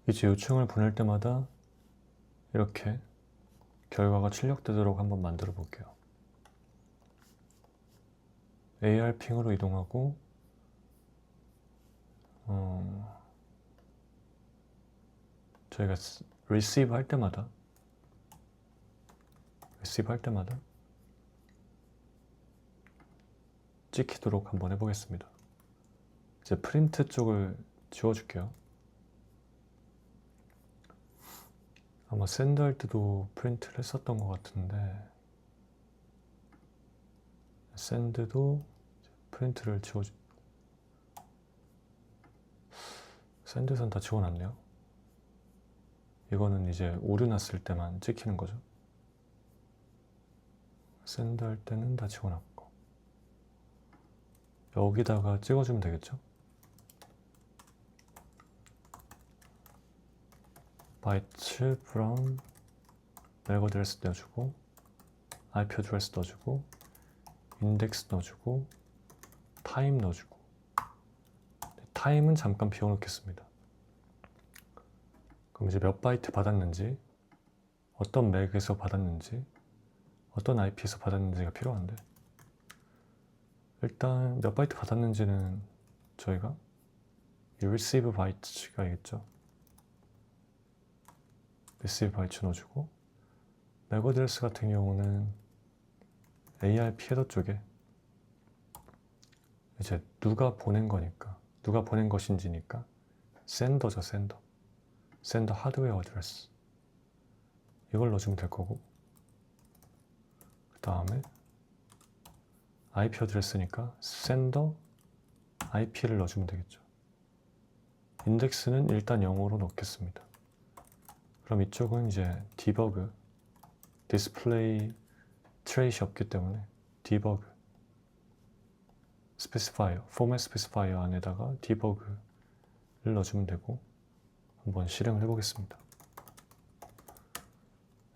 이제 요청을 보낼 때마다 이렇게 결과가 출력되도록 한번 만들어 볼게요. AR핑으로 이동하고 저희가 receive 할 때마다 찍히도록 한번 해보겠습니다. 이제 프린트 쪽을 지워줄게요. 아마 샌드 할 때도 프린트를 했었던 것 같은데 샌드도 프린트를 샌드에선 다 지워놨네요. 이거는 이제 오류 났을 때만 찍히는 거죠. 샌드 할 때는 다 지워놨고 여기다가 찍어주면 되겠죠. 바이트 from 맥 어드레스 넣어주고 IP 어드레스 넣어주고 인덱스 넣어주고 타임 넣어주고 타임은 잠깐 비워놓겠습니다. 그럼 이제 몇 바이트 받았는지 어떤 맥에서 받았는지 어떤 IP에서 받았는지가 필요한데 일단 몇 바이트 받았는지는 저희가 이 receive bytes가 있겠죠. receive byte 넣어주고 맥 어드레스 같은 경우는 ARP 헤더 쪽에 이제 누가 보낸 거니까 누가 보낸 것인지니까 sender죠. sender 하드웨어 어드레스 이걸 넣어주면 될 거고 그 다음에 IP 어드레스니까 sender IP를 넣어주면 되겠죠. 인덱스는 일단 0으로 넣겠습니다. 그럼 이쪽은 이제 디버그 디스플레이 트레이시 없기 때문에 디버그 스페시파이어 포맷 스페시파이어 안에다가 디버그를 넣어주면 되고 한번 실행을 해보겠습니다.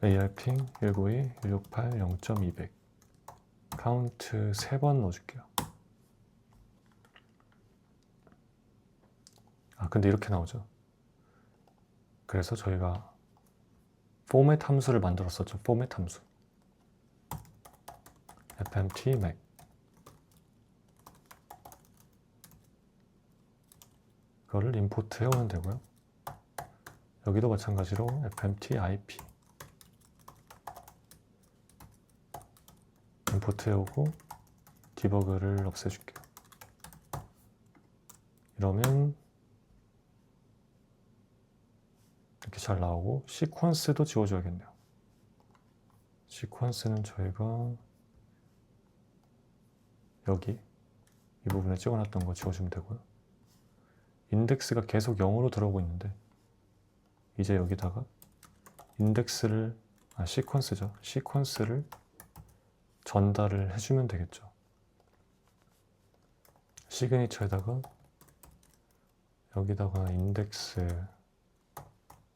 AR핑 192 168 0.200 카운트 3번 넣어줄게요. 근데 이렇게 나오죠. 그래서 저희가 포맷 함수를 만들었었죠. 포맷 함수 fmt mac 이거를 임포트 해오면 되고요. 여기도 마찬가지로 fmt ip 임포트 해오고 디버그를 없애줄게요. 이러면 이렇게 잘 나오고 시퀀스도 지워줘야겠네요. 시퀀스는 저희가 여기 이 부분에 찍어놨던 거 지워주면 되고요. 인덱스가 계속 0으로 들어오고 있는데 이제 여기다가 인덱스를 시퀀스를 전달을 해주면 되겠죠. 시그니처에다가 여기다가 인덱스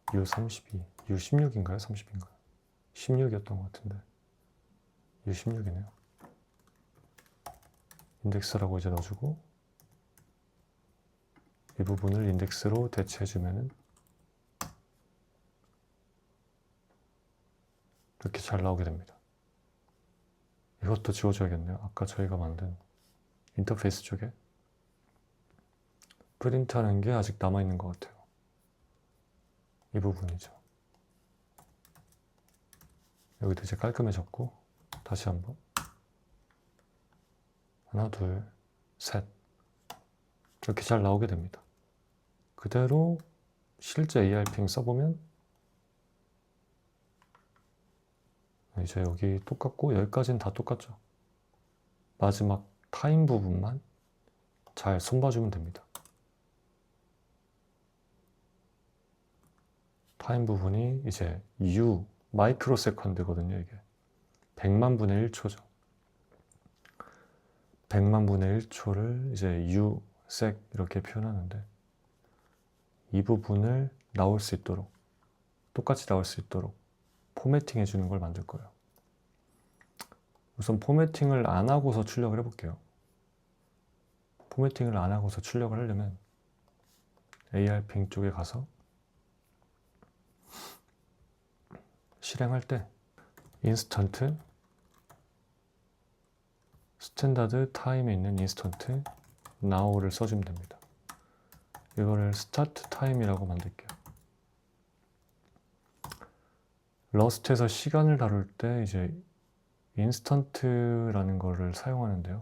U32, U16인가요? 30인가요? 16이었던 것 같은데 U16이네요. 인덱스라고 이제 넣어주고 이 부분을 인덱스로 대체해주면은 이렇게 잘 나오게 됩니다. 이것도 지워줘야겠네요. 아까 저희가 만든 인터페이스 쪽에 프린트하는 게 아직 남아있는 것 같아요. 이 부분이죠. 여기도 이제 깔끔해졌고 다시 한번 하나 둘 셋 이렇게 잘 나오게 됩니다. 그대로 실제 AR핑 써보면 이제 여기 똑같고 여기까지는 다 똑같죠. 마지막 타임 부분만 잘 손봐주면 됩니다. 타임 부분이 이제 U 마이크로 세컨드거든요. 이게 100만 분의 1초죠. 100만 분의 1초를 이제 U sec 이렇게 표현하는데 이 부분을 나올 수 있도록 똑같이 나올 수 있도록 포매팅 해주는 걸 만들 거예요. 우선 포매팅을 안 하고서 출력을 해볼게요. 포매팅을 안 하고서 출력을 하려면 AR핑 쪽에 가서 실행할 때 인스턴트 스탠다드 타임에 있는 인스턴트 now를 써주면 됩니다. 이거를 스타트 타임이라고 만들게요. 러스트에서 시간을 다룰 때 이제 인스턴트라는 거를 사용하는데요.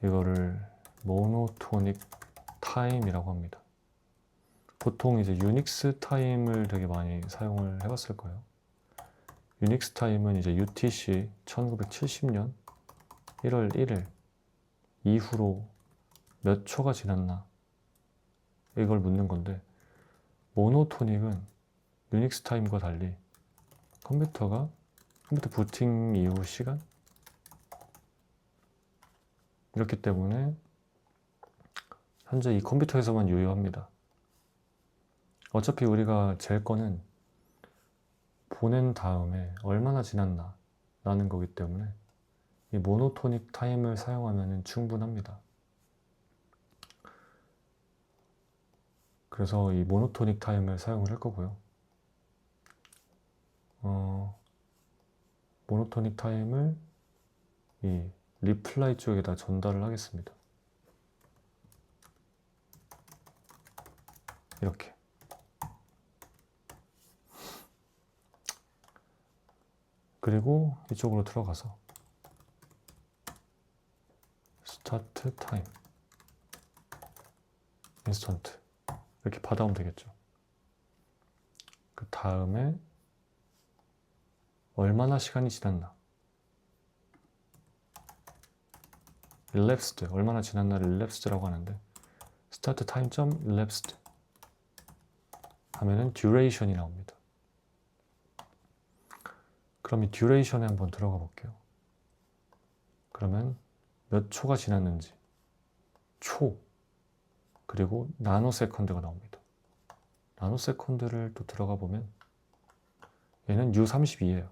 이거를 모노토닉 타임이라고 합니다. 보통 이제 유닉스 타임을 되게 많이 사용을 해봤을 거예요. 유닉스 타임은 이제 UTC 1970년 1월 1일 이후로 몇 초가 지났나 이걸 묻는 건데, 모노토닉은 유닉스 타임과 달리 컴퓨터 부팅 이후 시간 이렇기 때문에 현재 이 컴퓨터에서만 유효합니다. 어차피 우리가 잴 거는 보낸 다음에 얼마나 지났나 라는 거기 때문에 이 모노토닉 타임을 사용하면 충분합니다. 그래서 이 모노토닉 타임을 사용을 할 거고요. 모노토닉 타임을 이 리플라이 쪽에다 전달을 하겠습니다. 이렇게. 그리고 이쪽으로 들어가서 스타트 타임 인스턴트 이렇게 받아오면 되겠죠. 그 다음에 얼마나 시간이 지났나, elapsed, 얼마나 지났나를 elapsed라고 하는데, start time elapsed 하면은 duration이 나옵니다. 그럼 이 duration에 한번 들어가 볼게요. 그러면 몇 초가 지났는지 초, 그리고 나노세컨드가 나옵니다. 나노세컨드를 또 들어가 보면 얘는 U32예요.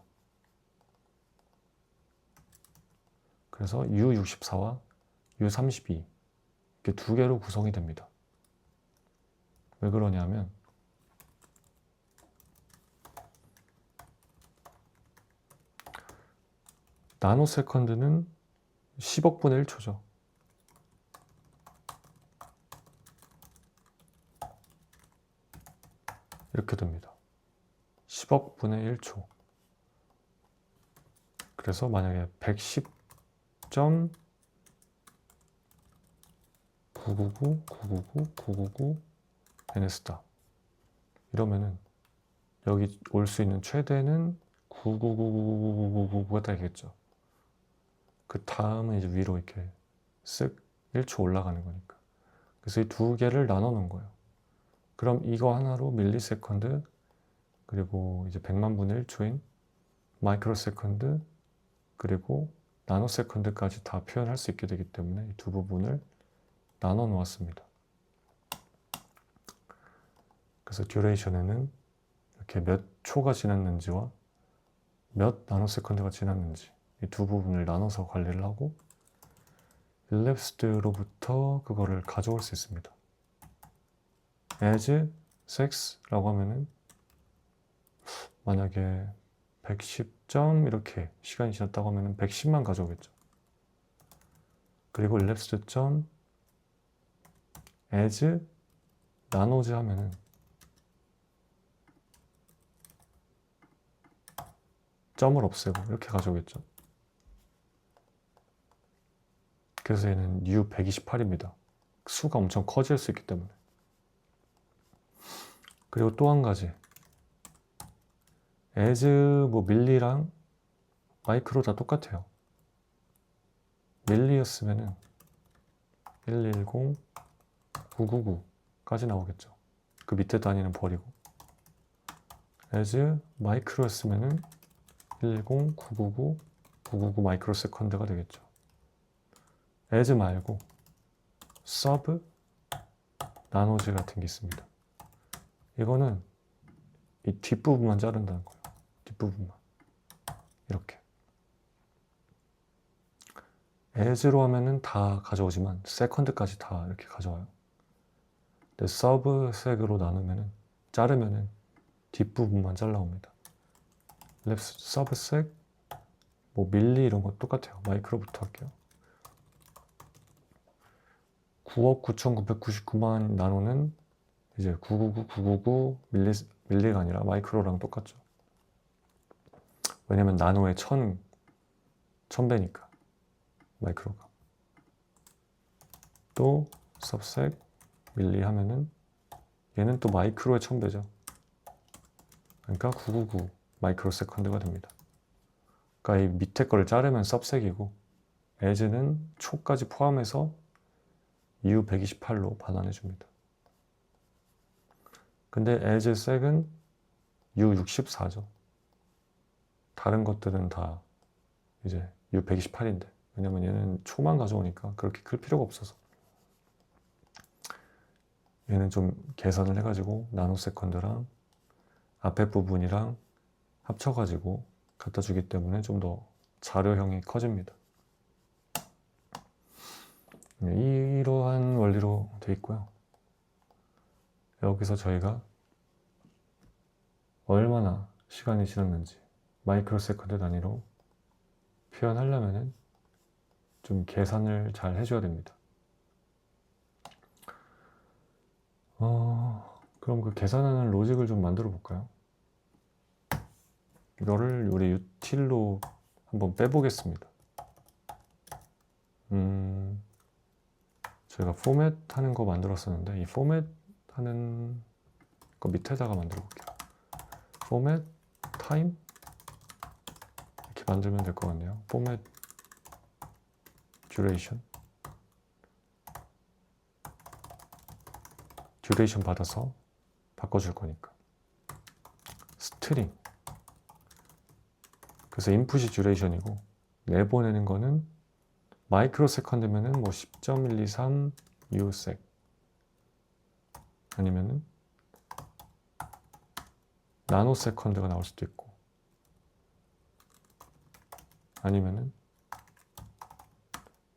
그래서 U64와 U32 이렇게 두 개로 구성이 됩니다. 왜 그러냐면 나노세컨드는 10억 분의 1초죠. 이렇게 됩니다. 10억 분의 1초. 그래서 만약에 110.999 ns다 이러면은 여기 올 수 있는 최대는 9999999가 되겠죠. 그 다음은 이제 위로 이렇게 쓱 1초 올라가는 거니까. 그래서 이 두 개를 나눠 놓은 거예요. 그럼 이거 하나로 밀리세컨드, 그리고 이제 100만 분의 1초인 마이크로세컨드, 그리고 나노세컨드까지 다 표현할 수 있게 되기 때문에 이 두 부분을 나눠 놓았습니다. 그래서 듀레이션에는 이렇게 몇 초가 지났는지와 몇 나노세컨드가 지났는지 이 두 부분을 나눠서 관리를 하고, elapsed로부터 그거를 가져올 수 있습니다. as sex라고 하면은 만약에 110점 이렇게 시간이 지났다고 하면은 110만 가져오겠죠. 그리고 elapsed 점 as 나노즈 하면은 점을 없애고 이렇게 가져오겠죠. 그래서 얘는 U128입니다. 수가 엄청 커질 수 있기 때문에. 그리고 또 한 가지, as 뭐 밀리랑 마이크로 다 똑같아요. 밀리였으면은 110999까지 나오겠죠. 그 밑에 단위는 버리고. as 마이크로였으면은 110999 마이크로 세컨드가 되겠죠. as 말고 sub 나노즈 같은 게 있습니다. 이거는 이 뒷부분만 자른다는 거예요. 뒷부분만 이렇게. as로 하면은 다 가져오지만 세컨드까지 다 이렇게 가져와요. 근데 서브색으로 나누면은, 자르면은 뒷부분만 잘라옵니다. 서브색, 뭐 밀리 이런 거 똑같아요. 마이크로부터 할게요. 9억 9,999만 나노는 이제 999 밀리가 아니라 마이크로랑 똑같죠. 왜냐면 나노의 1000배니까 마이크로가. 또 서브색 밀리 하면은 얘는 또 마이크로의 1000배죠. 그러니까 999 마이크로 세컨드가 됩니다. 그러니까 이 밑에 거를 자르면 서브색이고 as는 초까지 포함해서 U128로 반환해 줍니다. 근데 as sec은 U64죠. 다른 것들은 다 이제 U128인데 왜냐면 얘는 초만 가져오니까 그렇게 클 필요가 없어서 얘는 좀 계산을 해가지고 나노세컨드랑 앞에 부분이랑 합쳐가지고 갖다 주기 때문에 좀 더 자료형이 커집니다. 이러한 원리로 되어 있고요. 여기서 저희가 얼마나 시간이 지났는지 마이크로 세컨드 단위로 표현하려면은 좀 계산을 잘 해줘야 됩니다. 그럼 그 계산하는 로직을 좀 만들어 볼까요? 이거를 우리 유틸로 한번 빼보겠습니다. 저희가 포맷 하는 거 만들었었는데 이 포맷 하는 거 밑에다가 만들어 볼게요. 포맷 타임 이렇게 만들면 될 것 같네요. 포맷 듀레이션 받아서 바꿔줄 거니까 스트링 그래서 인풋이 듀레이션이고 내보내는 거는 마이크로 세컨드면은 뭐 10.123 usec 아니면은 나노 세컨드가 나올 수도 있고 아니면은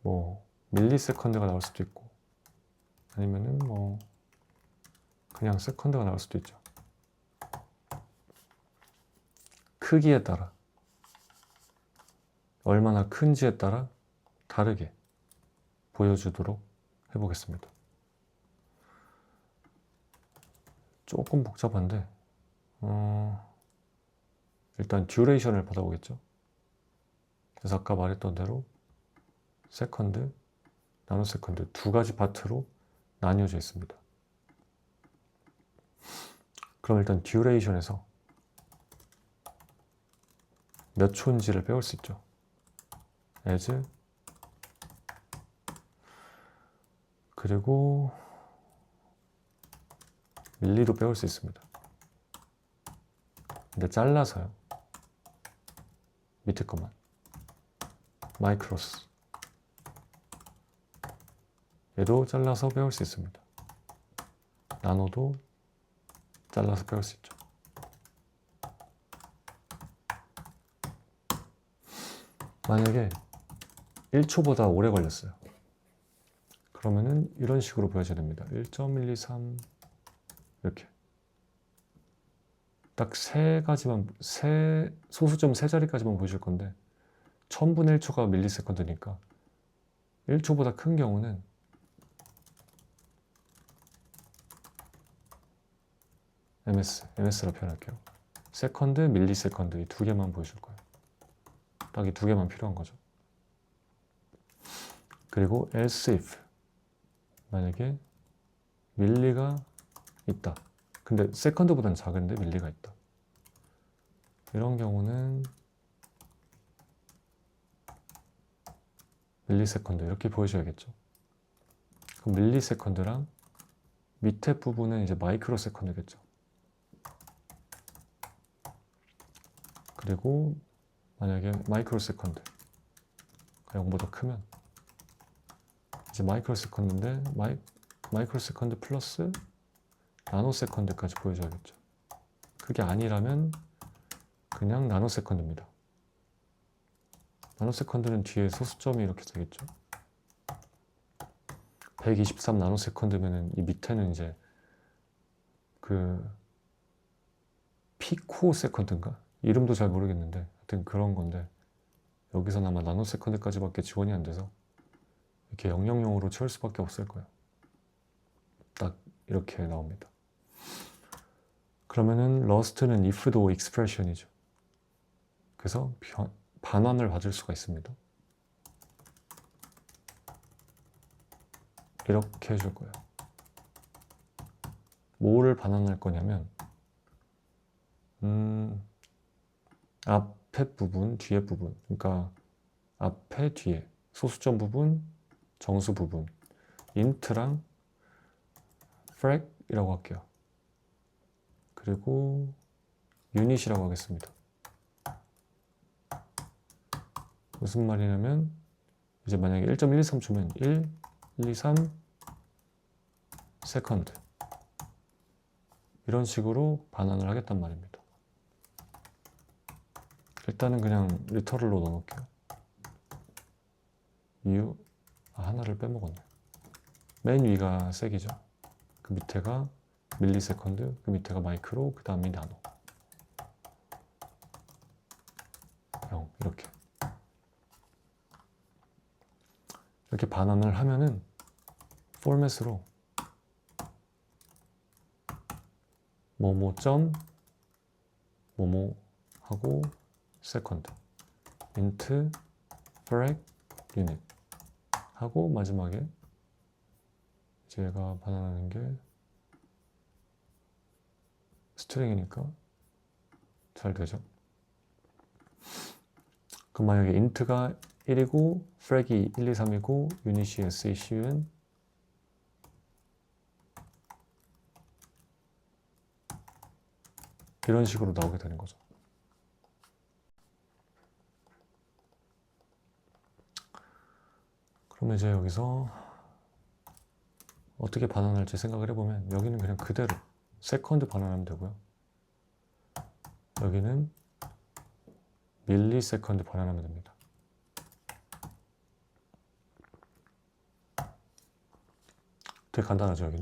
뭐 밀리 세컨드가 나올 수도 있고 아니면은 뭐 그냥 세컨드가 나올 수도 있죠. 크기에 따라 얼마나 큰지에 따라 다르게 보여주도록 해보겠습니다. 조금 복잡한데 일단 듀레이션을 받아보겠죠. 그래서 아까 말했던 대로 세컨드, 나노세컨드 두 가지 파트로 나뉘어져 있습니다. 그럼 일단 듀레이션에서 몇 초인지를 배울 수 있죠. as 그리고 밀리도 배울 수 있습니다. 근데 잘라서요. 밑에 것만 마이크로스 얘도 잘라서 배울 수 있습니다. 나노도 잘라서 배울 수 있죠. 만약에 1초보다 오래 걸렸어요. 그러면은 이런 식으로 보여줘야 됩니다. 1.123 이렇게 딱 소수점 세 자리까지만 보여줄 건데 1000분의 1초가 밀리세컨드니까 1초보다 큰 경우는 MS로 표현할게요. 세컨드, 밀리세컨드 이 두 개만 보여줄 거예요. 딱 이 두 개만 필요한 거죠. 그리고 else if 만약에 밀리가 있다. 근데 세컨드보다는 작은데 밀리가 있다. 이런 경우는 밀리세컨드 이렇게 보여줘야겠죠. 그럼 밀리세컨드랑 밑에 부분은 이제 마이크로 세컨드겠죠. 그리고 만약에 마이크로 세컨드 0보다 크면 이제 마이크로 세컨드인데 마이크로 세컨드 플러스 나노 세컨드까지 보여줘야겠죠. 그게 아니라면 그냥 나노 세컨드입니다. 나노 세컨드는 뒤에 소수점이 이렇게 되겠죠. 123 나노 세컨드면은 이 밑에는 이제 그 피코 세컨드인가 이름도 잘 모르겠는데 하여튼 그런 건데 여기서는 아마 나노세컨드까지밖에 지원이 안 돼서 이렇게 영영용으로 채울 수밖에 없을 거예요. 딱 이렇게 나옵니다. 그러면은 rust는 if도 expression이죠. 그래서 반환을 받을 수가 있습니다. 이렇게 해줄 거예요. 뭐를 반환할 거냐면 앞에 부분, 뒤에 부분, 그러니까 앞에, 뒤에 소수점 부분, 정수 부분, int랑 frac이라고 할게요. 그리고 유닛이라고 하겠습니다. 무슨 말이냐면 이제 만약에 1.123 주면 1, 1, 2, 3 세컨드 이런 식으로 반환을 하겠단 말입니다. 일단은 그냥 리터럴로 넣어놓을게요. 이유 하나를 빼먹었네. 맨 위가 색이죠. 그 밑에가 밀리세컨드, 그 밑에가 마이크로, 그 다음이 나노. 0 이렇게 반환을 하면은 포맷으로 뭐뭐 뭐뭐 하고 세컨드 int frac unit 하고 마지막에 제가 반환하는 게 스트링이니까 잘 되죠. 그럼 만약에 int가 1이고 frac이 1, 2, 3이고 유닛이 SAC면 이런 식으로 나오게 되는 거죠. 그러면 이제 여기서 어떻게 반환할지 생각을 해보면 여기는 그냥 그대로 세컨드 반환하면 되고요. 여기는 밀리세컨드 반환하면 됩니다. 되게 간단하죠.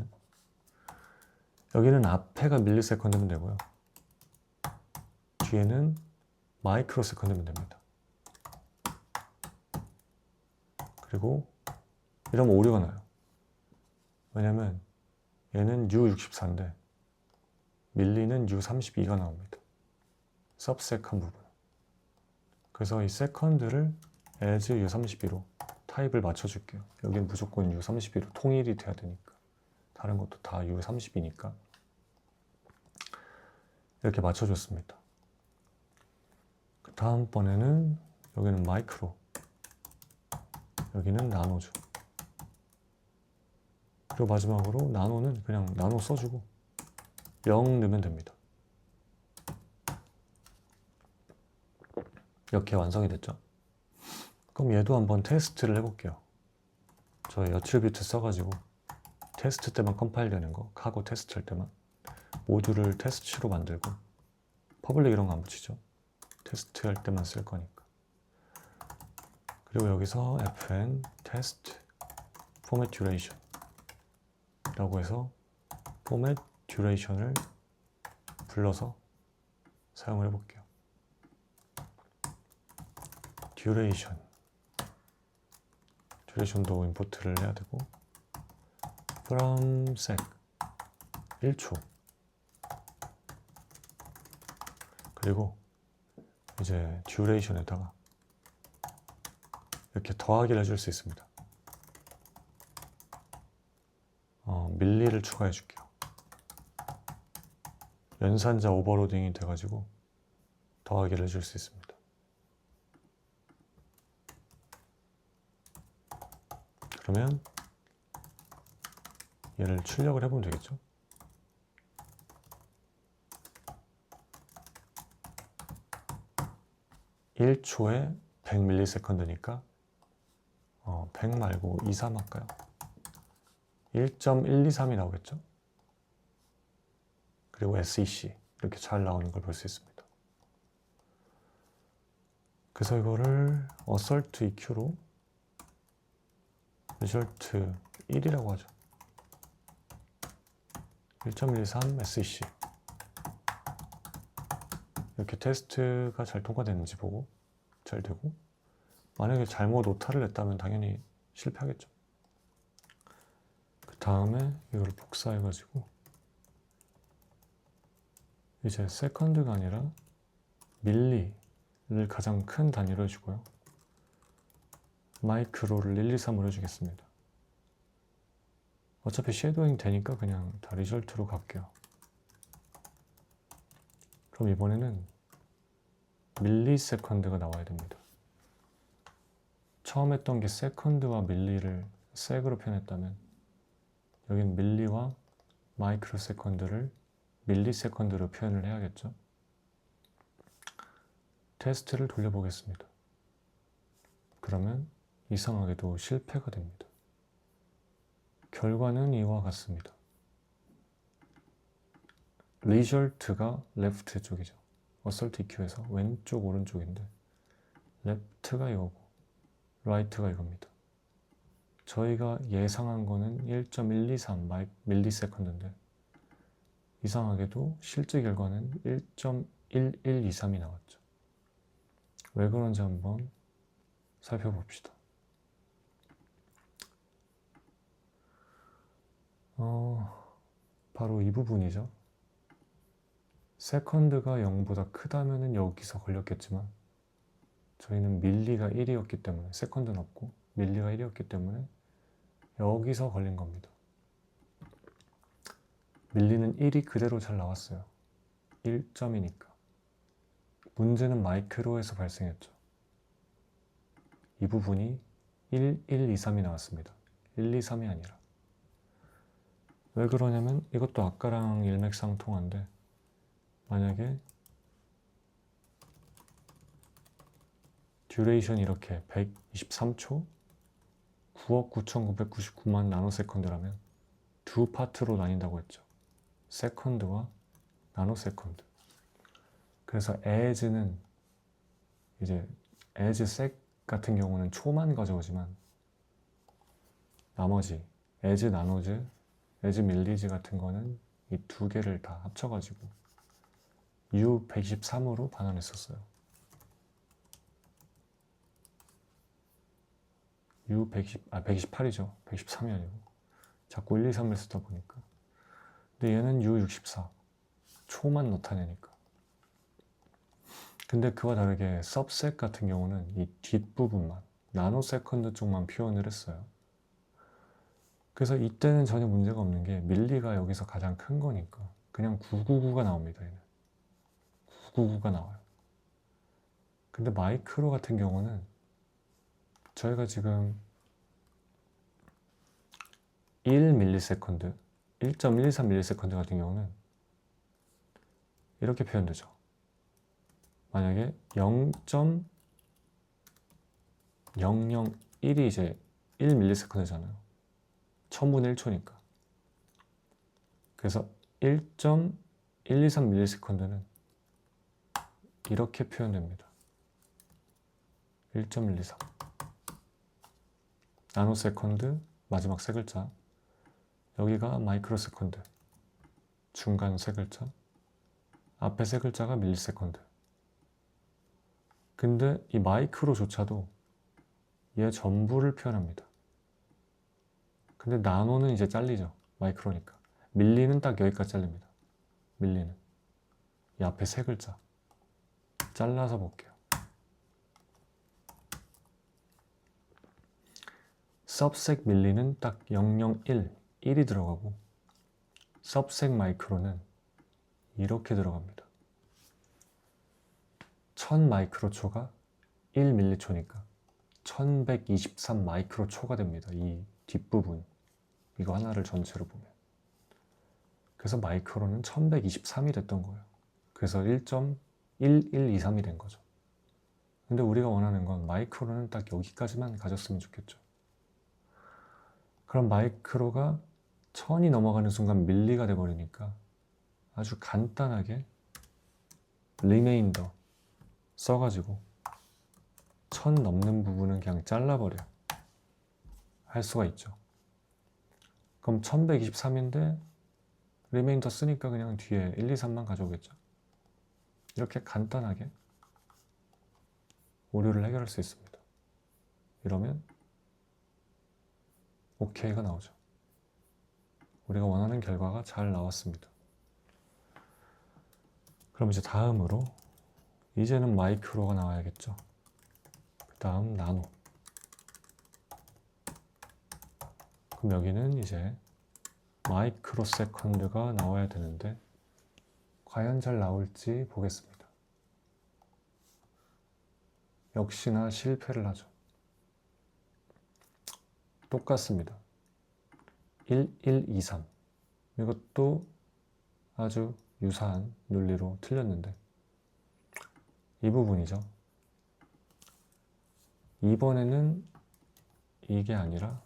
여기는 앞에가 밀리세컨드면 되고요. 뒤에는 마이크로세컨드면 됩니다. 그리고 이러면 오류가 나요. 왜냐면 얘는 U64인데 밀리는 U32가 나옵니다. 섭색한 부분. 그래서 이 세컨드를 as U32로 타입을 맞춰줄게요. 여긴 무조건 U32로 통일이 돼야 되니까. 다른 것도 다 U32니까. 이렇게 맞춰줬습니다. 그 다음번에는 여기는 마이크로, 여기는 나노죠. 그리고 마지막으로 나노는 그냥 나노 써주고 0 넣으면 됩니다. 이렇게 완성이 됐죠. 그럼 얘도 한번 테스트를 해볼게요. 저희 어트리뷰트 써가지고 테스트 때만 컴파일 되는 거, 카고 테스트 할 때만 모듈을 테스트로 만들고 퍼블릭 이런 거 안 붙이죠. 테스트 할 때만 쓸 거니까. 그리고 여기서 fn test format duration 라고 해서 format duration을 불러서 사용을 해볼게요. duration도 임포트를 해야 되고 from sec 1초 그리고 이제 duration에다가 이렇게 더하기를 해줄 수 있습니다. 밀리를 추가해 줄게요. 연산자 오버로딩이 돼가지고 더하기를 해줄 수 있습니다. 그러면 얘를 출력을 해보면 되겠죠. (1초에) 100ms니까 100 말고 2, 3 할까요? 1.123이 나오겠죠? 그리고 SEC 이렇게 잘 나오는 걸 볼 수 있습니다. 그래서 이거를 assert EQ로 result 1이라고 하죠. 1.13 SEC 이렇게 테스트가 잘 통과되는지 보고 잘 되고, 만약에 잘못 오타를 냈다면 당연히 실패하겠죠. 그 다음에 이걸 복사해가지고 이제 세컨드가 아니라 밀리를 가장 큰 단위로 해주고요. 마이크로를 1, 2, 3으로 해주겠습니다. 어차피 섀도잉 되니까 그냥 다 리절트로 갈게요. 그럼 이번에는 밀리세컨드가 나와야 됩니다. 처음 했던 게 세컨드와 밀리를 섹으로 표현했다면 여긴 밀리와 마이크로 세컨드를 밀리세컨드로 표현을 해야겠죠. 테스트를 돌려보겠습니다. 그러면 이상하게도 실패가 됩니다. 결과는 이와 같습니다. 리절트가 레프트 쪽이죠. 어설트 EQ에서 왼쪽 오른쪽인데 레프트가 이거고 라이트가 이겁니다. 저희가 예상한 거는 1.123 밀리세컨드인데 이상하게도 실제 결과는 1.1123이 나왔죠. 왜 그런지 한번 살펴봅시다. 바로 이 부분이죠. 세컨드가 0보다 크다면 여기서 걸렸겠지만 저희는 밀리가 1이었기 때문에 세컨드는 없고 밀리가 1이었기 때문에 여기서 걸린 겁니다. 밀리는 1이 그대로 잘 나왔어요. 1점이니까. 문제는 마이크로에서 발생했죠. 이 부분이 1, 1, 2, 3이 나왔습니다. 1, 2, 3이 아니라. 왜 그러냐면 이것도 아까랑 일맥상통한데 만약에 듀레이션 이렇게 123초 9억 9,999만 나노세컨드라면 두 파트로 나뉜다고 했죠. 세컨드와 나노세컨드. 그래서 as는 이제 as sec 같은 경우는 초만 가져오지만 나머지 as 나노즈, as 밀리즈 같은 거는 이 두 개를 다 합쳐가지고 U123으로 반환했었어요. U128이죠. 123이 아니고. 자꾸 1, 2, 3을 쓰다 보니까. 근데 얘는 U64. 초만 나타내니까. 근데 그와 다르게 subsec 같은 경우는 이 뒷부분만, 나노세컨드 쪽만 표현을 했어요. 그래서 이때는 전혀 문제가 없는 게 밀리가 여기서 가장 큰 거니까 그냥 999가 나옵니다. 얘는. 999가 나와요. 근데 마이크로 같은 경우는 저희가 지금 1ms, 1.123ms 같은 경우는 이렇게 표현되죠. 만약에 0.001이 이제 1ms잖아요. 1000분의 1초니까. 그래서 1.123ms는 이렇게 표현됩니다. 1.123 나노세컨드 마지막 세 글자, 여기가 마이크로세컨드 중간 세 글자, 앞에 세 글자가 밀리세컨드. 근데 이 마이크로조차도 얘 전부를 표현합니다. 근데 나노는 이제 잘리죠. 마이크로니까. 밀리는 딱 여기까지 잘립니다. 밀리는 이 앞에 세 글자 잘라서 볼게요. subsec 밀리는 딱 001, 1이 들어가고 subsec 마이크로는 이렇게 들어갑니다. 1000 마이크로초가 1 밀리초니까 1123 마이크로초가 됩니다. 이 뒷부분 이거 하나를 전체로 보면. 그래서 마이크로는 1123이 됐던 거예요. 그래서 1.1123이 된 거죠. 근데 우리가 원하는 건 마이크로는 딱 여기까지만 가졌으면 좋겠죠. 그럼 마이크로가 1000이 넘어가는 순간 밀리가 돼버리니까 아주 간단하게 리메인더 써가지고 1000 넘는 부분은 그냥 잘라버려 할 수가 있죠. 그럼 1123인데 리메인더 쓰니까 그냥 뒤에 1, 2, 3만 가져오겠죠. 이렇게 간단하게 오류를 해결할 수 있습니다. 이러면 OK가 나오죠. 우리가 원하는 결과가 잘 나왔습니다. 그럼 이제 다음으로 이제는 마이크로가 나와야겠죠. 그 다음 나노. 그럼 여기는 이제 마이크로 세컨드가 나와야 되는데 과연 잘 나올지 보겠습니다. 역시나 실패를 하죠. 똑같습니다. 1123. 이것도 아주 유사한 논리로 틀렸는데 이 부분이죠. 이번에는 이게 아니라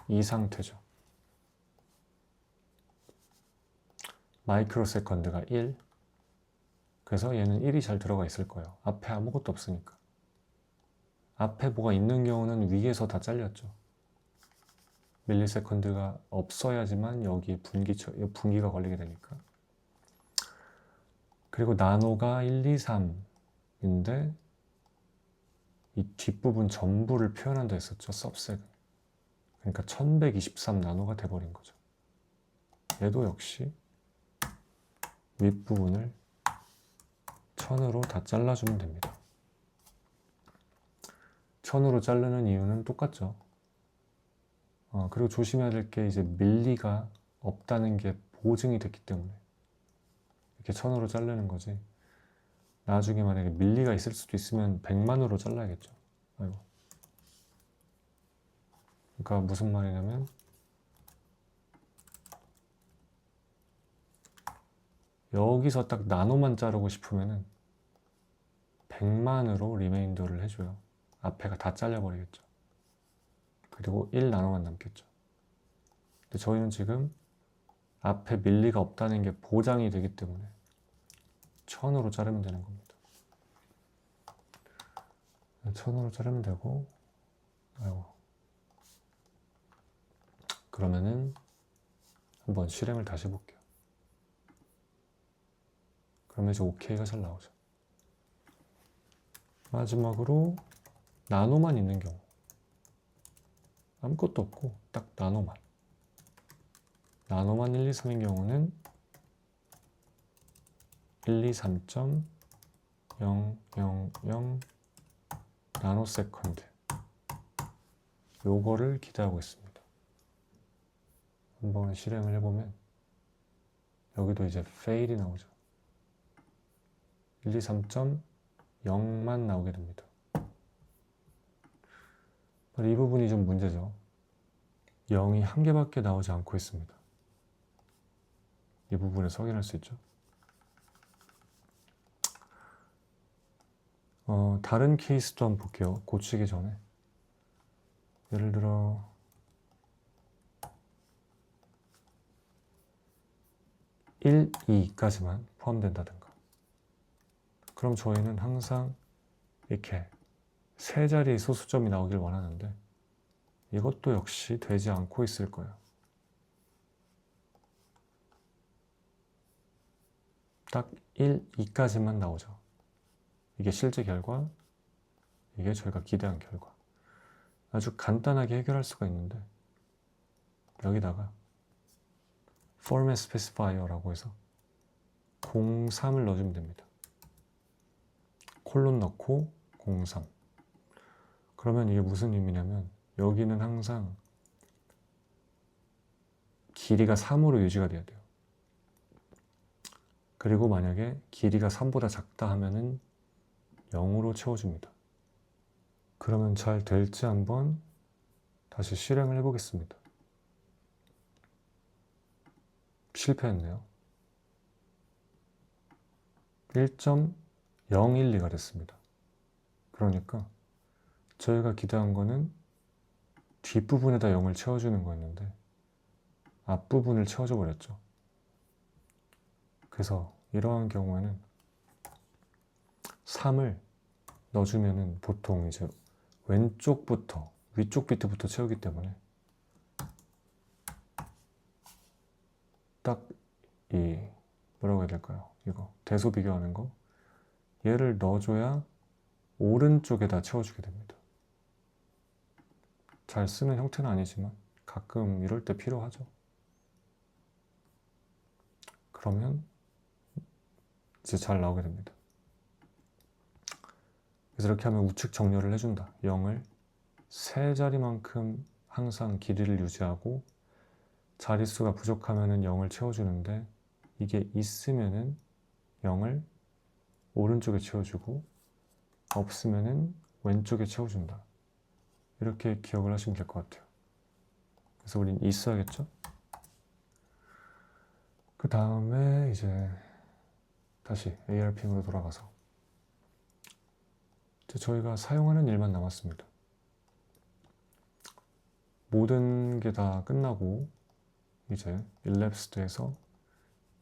이 상태죠. 마이크로 세컨드가 1. 그래서 얘는 1이 잘 들어가 있을 거예요. 앞에 아무것도 없으니까. 앞에 뭐가 있는 경우는 위에서 다 잘렸죠. 밀리세컨드가 없어야지만 여기 분기가 걸리게 되니까. 그리고 나노가 1, 2, 3인데 이 뒷부분 전부를 표현한다 했었죠. सब색은. 그러니까 1123 나노가 돼버린 거죠. 얘도 역시 윗부분을 1000으로 다 잘라주면 됩니다. 1000으로 자르는 이유는 똑같죠. 그리고 조심해야 될 게 이제 밀리가 없다는 게 보증이 됐기 때문에 이렇게 1000으로 자르는 거지. 나중에 만약에 밀리가 있을 수도 있으면 100만으로 잘라야겠죠. 아이고. 그러니까 무슨 말이냐면 여기서 딱 나노만 자르고 싶으면은 100만으로 리메인더를 해줘요. 앞에가 다 잘려버리겠죠. 그리고 1나노만 남겠죠. 근데 저희는 지금 앞에 밀리가 없다는 게 보장이 되기 때문에 1000으로 자르면 되는 겁니다. 1000으로 자르면 되고, 아이고. 그러면은 한번 실행을 다시 볼게요. 그러면 이제 OK가 잘 나오죠. 마지막으로 나노만 있는 경우, 아무것도 없고 딱 나노만 1, 2, 3인 경우는 1, 2, 3.000 나노세컨드 요거를 기대하고 있습니다. 한번 실행을 해보면 여기도 이제 fail이 나오죠. 1, 2, 3.0만 나오게 됩니다. 이 부분이 좀 문제죠. 0이 한 개밖에 나오지 않고 있습니다. 이 부분에서 확인할 수 있죠. 다른 케이스도 한번 볼게요. 고치기 전에. 예를 들어 1, 2까지만 포함된다든가. 그럼 저희는 항상 이렇게 세 자리 소수점이 나오길 원하는데 이것도 역시 되지 않고 있을 거예요. 딱 1, 2까지만 나오죠. 이게 실제 결과, 이게 저희가 기대한 결과. 아주 간단하게 해결할 수가 있는데 여기다가 format specifier라고 해서 03을 넣어주면 됩니다. 콜론 넣고 03. 그러면 이게 무슨 의미냐면 여기는 항상 길이가 3으로 유지가 돼야 돼요. 그리고 만약에 길이가 3보다 작다 하면은 0으로 채워줍니다. 그러면 잘 될지 한번 다시 실행을 해보겠습니다. 실패했네요. 1.012가 됐습니다. 그러니까 저희가 기대한 거는 뒷부분에다 0을 채워주는 거였는데 앞부분을 채워줘 버렸죠. 그래서 이러한 경우에는 3을 넣어주면은 보통 이제 왼쪽부터 위쪽 비트부터 채우기 때문에 딱 뭐라고 해야 될까요? 이거 대소 비교하는 거. 얘를 넣어줘야 오른쪽에다 채워주게 됩니다. 잘 쓰는 형태는 아니지만 가끔 이럴 때 필요하죠. 그러면 이제 잘 나오게 됩니다. 그래서 이렇게 하면 우측 정렬을 해준다. 0을 세 자리만큼 항상 길이를 유지하고 자릿수가 부족하면은 0을 채워주는데 이게 있으면은 0을 오른쪽에 채워주고 없으면은 왼쪽에 채워준다. 이렇게 기억을 하시면 될 것 같아요. 그래서 우린 있어야겠죠? 그 다음에 이제 다시 ARPing으로 돌아가서 이제 저희가 사용하는 일만 남았습니다. 모든 게 다 끝나고 이제 elapsed에서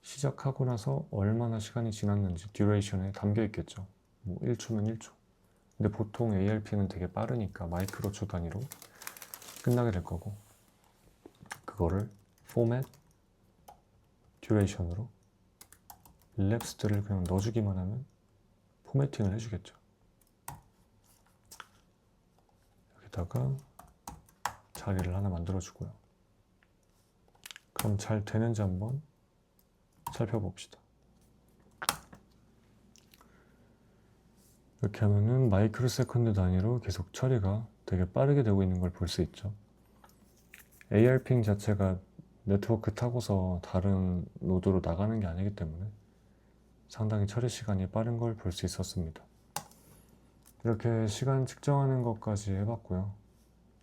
시작하고 나서 얼마나 시간이 지났는지 듀레이션에 담겨 있겠죠. 뭐 1초면 1초. 근데 보통 ARP는 되게 빠르니까 마이크로초 단위로 끝나게 될 거고 그거를 format, duration으로 elapsed를 그냥 넣어주기만 하면 포매팅을 해주겠죠. 여기다가 자리를 하나 만들어주고요. 그럼 잘 되는지 한번 살펴봅시다. 이렇게 하면은 마이크로 세컨드 단위로 계속 처리가 되게 빠르게 되고 있는 걸 볼 수 있죠. ARPing 자체가 네트워크 타고서 다른 노드로 나가는 게 아니기 때문에 상당히 처리 시간이 빠른 걸 볼 수 있었습니다. 이렇게 시간 측정하는 것까지 해봤고요.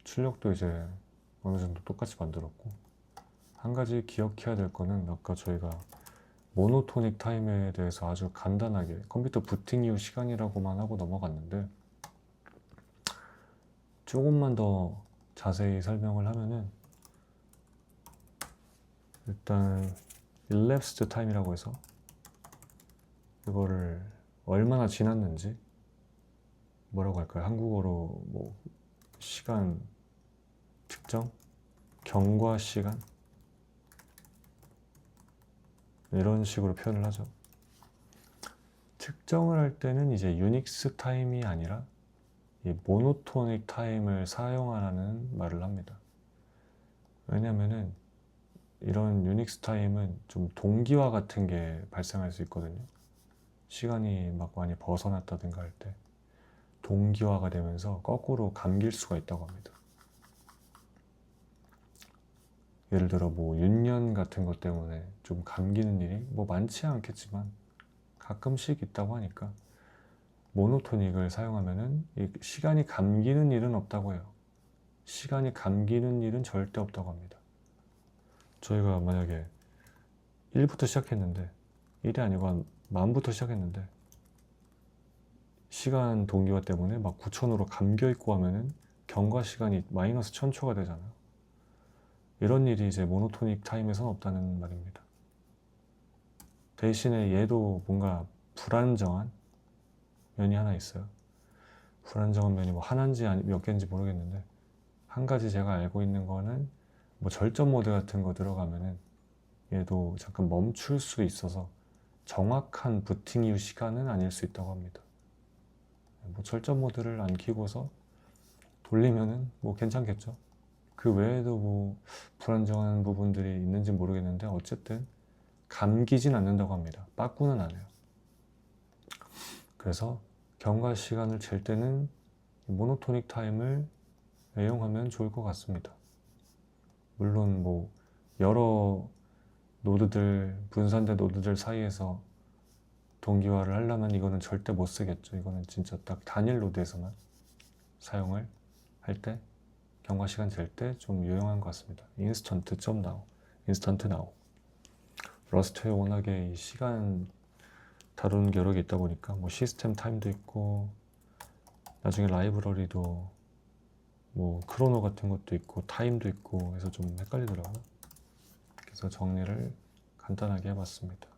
출력도 이제 어느 정도 똑같이 만들었고 한 가지 기억해야 될 거는 아까 저희가 모노토닉 타임에 대해서 아주 간단하게 컴퓨터 부팅 이후 시간이라고만 하고 넘어갔는데 조금만 더 자세히 설명을 하면은 일단 elapsed time이라고 해서 이거를 얼마나 지났는지 뭐라고 할까요? 한국어로 뭐 시간 측정? 경과 시간? 이런 식으로 표현을 하죠. 측정을 할 때는 이제 유닉스 타임이 아니라 이 모노토닉 타임을 사용하라는 말을 합니다. 왜냐면은 이런 유닉스 타임은 좀 동기화 같은 게 발생할 수 있거든요. 시간이 막 많이 벗어났다든가 할 때 동기화가 되면서 거꾸로 감길 수가 있다고 합니다. 예를 들어 뭐 윤년 같은 것 때문에 좀 감기는 일이 뭐 많지 않겠지만 가끔씩 있다고 하니까 모노토닉을 사용하면은 이 시간이 감기는 일은 없다고 해요. 시간이 감기는 일은 절대 없다고 합니다. 저희가 만약에 1부터 시작했는데 1이 아니고 한 만부터 시작했는데 시간 동기화 때문에 막 9,000으로 감겨 있고 하면은 경과 시간이 마이너스 1,000초가 되잖아요. 이런 일이 이제 모노토닉 타임에서는 없다는 말입니다. 대신에 얘도 뭔가 불안정한 면이 하나 있어요. 불안정한 면이 뭐 하나인지 몇 개인지 모르겠는데 한 가지 제가 알고 있는 거는 뭐 절전 모드 같은 거 들어가면은 얘도 잠깐 멈출 수 있어서 정확한 부팅 이후 시간은 아닐 수 있다고 합니다. 뭐 절전 모드를 안 켜고서 돌리면은 뭐 괜찮겠죠. 그 외에도 뭐 불안정한 부분들이 있는지 모르겠는데 어쨌든 감기진 않는다고 합니다. 빠꾸는 안 해요. 그래서 경과 시간을 잴 때는 모노토닉 타임을 애용하면 좋을 것 같습니다. 물론 뭐 여러 노드들, 분산된 노드들 사이에서 동기화를 하려면 이거는 절대 못 쓰겠죠. 이거는 진짜 딱 단일 노드에서만 사용을 할 때 경과 시간 잴 때 좀 유용한 것 같습니다. 인스턴트.now, 인스턴트 now. 러스트에 워낙에 이 시간 다루는 게 여러 개 있다 보니까 뭐 시스템 타임도 있고 나중에 라이브러리도 뭐 크로노 같은 것도 있고 타임도 있고 해서 좀 헷갈리더라고요. 그래서 정리를 간단하게 해봤습니다.